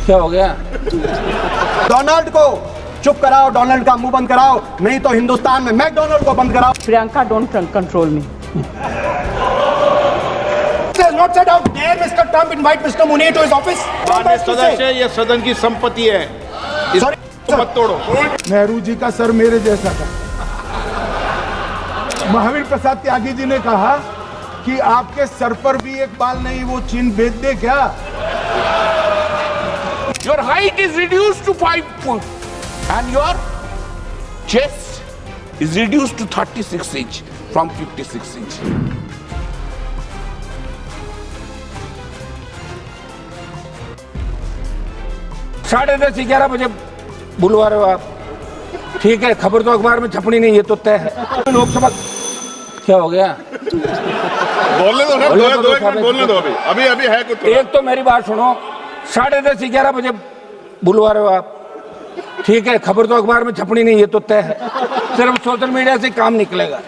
क्या हो गया? डोनाल्ड को चुप कराओ, डोनाल्ड का मुंह बंद कराओ, नहीं तो हिंदुस्तान में मैकडोनाल्ड को बंद कराओ। Priyanka, don't control me. Not said out. Dare Mr. Trump invite Mr. Mooney to his office? माननीय सदस्य, ये सदन की संपत्ति है, इसको मत तोड़ो। नेहरू जी का सर मेरे जैसा था। महावीर प्रसाद त्यागी जी ने कहा कि आपके सर पर भी एक बाल नहीं, वो चिन्ह भेज दे क्या? Your height is reduced to 5 feet and your chest is reduced to 36 inch from 56 inch. साढ़े 10-11 बजे बुलवा रहे हो आप, ठीक है। खबर तो अखबार में छपनी नहीं, ये तो तय है। लोकसभा क्या हो गया? बोलने दो ना, दो एक मिनट बोलने दो। अभी अभी है कुछ। एक तो मेरी बात सुनो, 10:30-11 बजे बुलवा रहे हो आप, ठीक है। खबर तो अखबार में छपनी नहीं, ये तो तय है। सिर्फ सोशल मीडिया से काम निकलेगा।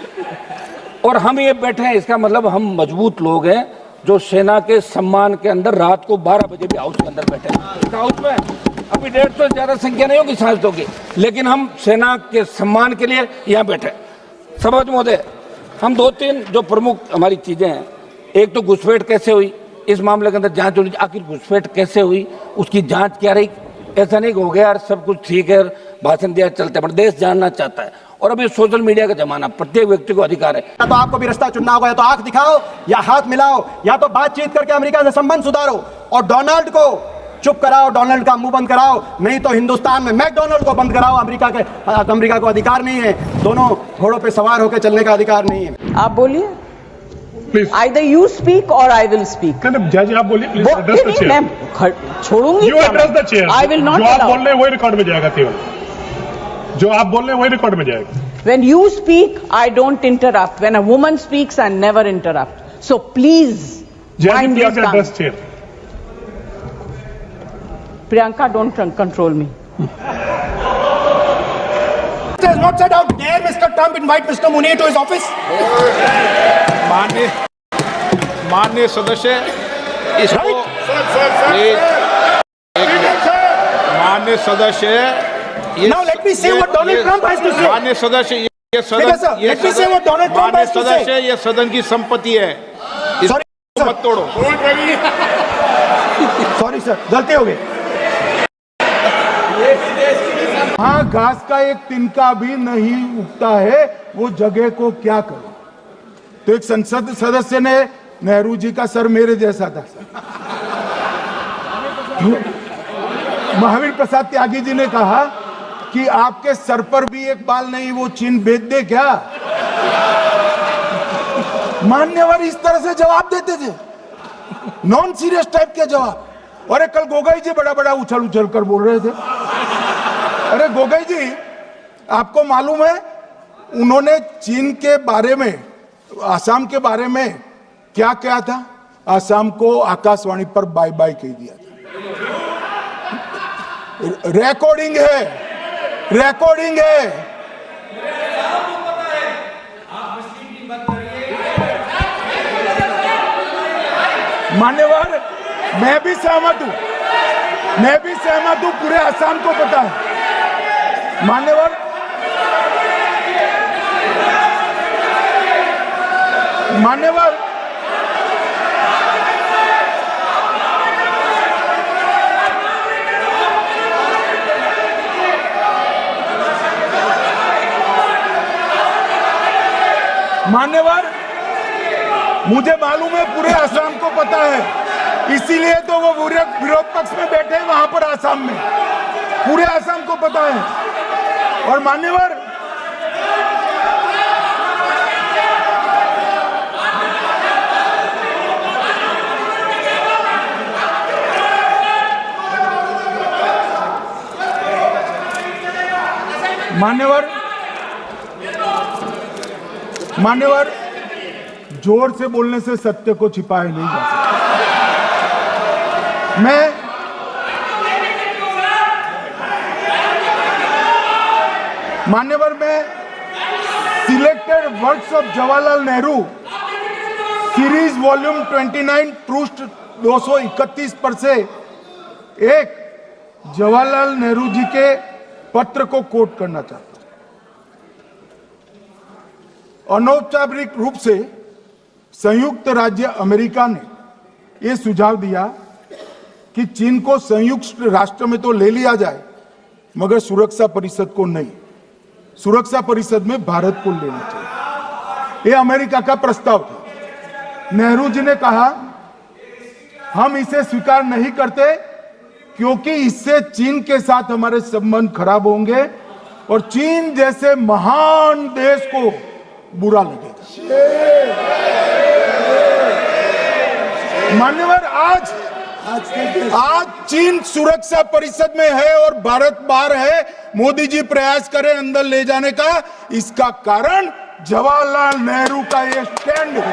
और हम ये बैठे हैं, इसका मतलब हम मजबूत लोग हैं जो सेना के सम्मान के अंदर रात को 12 बजे भी हाउस के अंदर बैठे हैं। हाउस में अभी 150 से ज्यादा संख्या नहीं होगी सांसदों की, लेकिन हम सेना के सम्मान के लिए यहाँ बैठे। सभापति महोदय, हम 2-3 जो प्रमुख हमारी चीजें हैं, एक तो घुसपैठ कैसे हुई, इस मामले के अंदर जांच होनी चाहिए। आखिर घुसपैठ कैसे हुई, उसकी जांच क्या रही? ऐसा नहीं हो गया यार सब कुछ ठीक है, भाषण दिया चलते, पर देश जानना चाहता है। और अभी सोशल मीडिया का जमाना, प्रत्येक व्यक्ति को अधिकार है। या तो आपको भी रास्ता चुनना होगा, या तो आंख दिखाओ या हाथ मिलाओ, या तो बातचीत करके अमेरिका से संबंध सुधारो और डोनाल्ड को चुप कराओ, डोनाल्ड का मुंह बंद कराओ, नहीं तो हिंदुस्तान में मैकडोनाल्ड को बंद कराओ। अमेरिका को अधिकार नहीं है, दोनों घोड़ों पे सवार होकर चलने का अधिकार नहीं है। आप बोलिए please. Either you speak or I will speak. जज आप बोलिए प्लीज। Address the chair. मैं छोड़ूंगी you address the chair. I will not जो आप allow. बोल रहे हैं वही रिकॉर्ड में जाएगा, केवल जो आप बोल रहे हैं वही रिकॉर्ड में जाएगा। When you speak, I don't interrupt. When a woman speaks, I never interrupt. So please mind your tongue. Address chair. Priyanka, don't control me. Not said out. Dare Mr. Trump invite Mr. Mooney to his office? माननीय सदस्य, इसको माननीय सदस्य, Now let me say what Donald Trump has to say. माननीय सदस्य, ये सदन, Let me say what Donald Trump माननीय has to say. सदस्य, ये सदन की संपत्ति है, इसको मत तोड़ो। सॉरी सर, गलती हो गई। हाँ, घास का एक तिनका भी नहीं उगता है, वो जगह को क्या करे? तो एक संसद सदस्य ने नेहरू जी का सर मेरे जैसा था। महावीर प्रसाद त्यागी जी ने कहा कि आपके सर पर भी एक बाल नहीं, वो चिन्ह भेज दे क्या? मान्यवर इस तरह से जवाब देते थे, नॉन सीरियस टाइप के जवाब। और कल गोगोई जी बड़ा बड़ा उछल उछल कर बोल रहे थे। अरे गोगोई जी, आपको मालूम है उन्होंने चीन के बारे में, आसाम के बारे में क्या क्या था? आसाम को आकाशवाणी पर बाय बाय कह दिया था। रिकॉर्डिंग है, रिकॉर्डिंग है। मान्यवर, मैं भी सहमत हूं, मैं भी सहमत हूं, पूरे आसाम को पता है। मान्यवर, मान्यवर, मान्यवर, मुझे मालूम है पूरे आसाम को पता है, इसीलिए तो वो विरोध पक्ष में बैठे हैं वहां पर आसाम में। पूरे आसाम को पता है। और मान्यवर, मान्यवर, मान्यवर, जोर से बोलने से सत्य को छिपाया नहीं जा सकता। मान्यवर, मैं selected works of Jawaharlal Nehru series volume 29 पृष्ठ 231 पर से एक जवाहरलाल नेहरू जी के पत्र को कोट करना चाहता हूं। अनौपचारिक रूप से संयुक्त राज्य अमेरिका ने यह सुझाव दिया कि चीन को संयुक्त राष्ट्र में तो ले लिया जाए, मगर सुरक्षा परिषद को नहीं। सुरक्षा परिषद में भारत को लेना चाहिए, यह अमेरिका का प्रस्ताव था। नेहरू जी ने कहा हम इसे स्वीकार नहीं करते क्योंकि इससे चीन के साथ हमारे संबंध खराब होंगे और चीन जैसे महान देश को बुरा लगेगा। मान्यवर, आज चीन सुरक्षा परिषद में है और भारत बाहर है। मोदी जी प्रयास करें अंदर ले जाने का, इसका कारण जवाहरलाल नेहरू का ये स्टैंड है।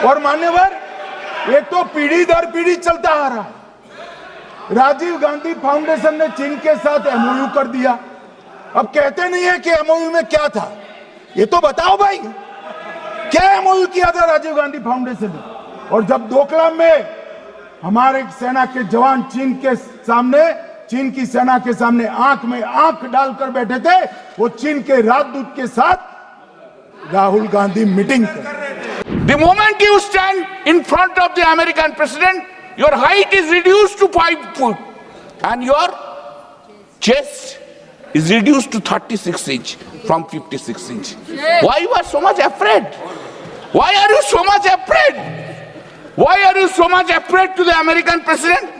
और मान्यवर, ये तो पीढ़ी दर पीढ़ी चलता आ रहा है। राजीव गांधी फाउंडेशन ने चीन के साथ एमओयू कर दिया। अब कहते नहीं है कि एमओयू में क्या था, ये तो बताओ भाई, क्या एमओयू किया था राजीव गांधी फाउंडेशन ने? और जब डोकलाम में हमारे सेना के जवान चीन की सेना के सामने आंख में आंख डालकर बैठे थे, वो चीन के राजदूत के साथ राहुल गांधी मीटिंग कर। The moment you stand in front of the American president, your height is reduced to 5 foot and your chest is reduced to 36 inch from 56 inch. Why you are so much afraid? Why are you so much afraid? Why are you so much afraid to the American president?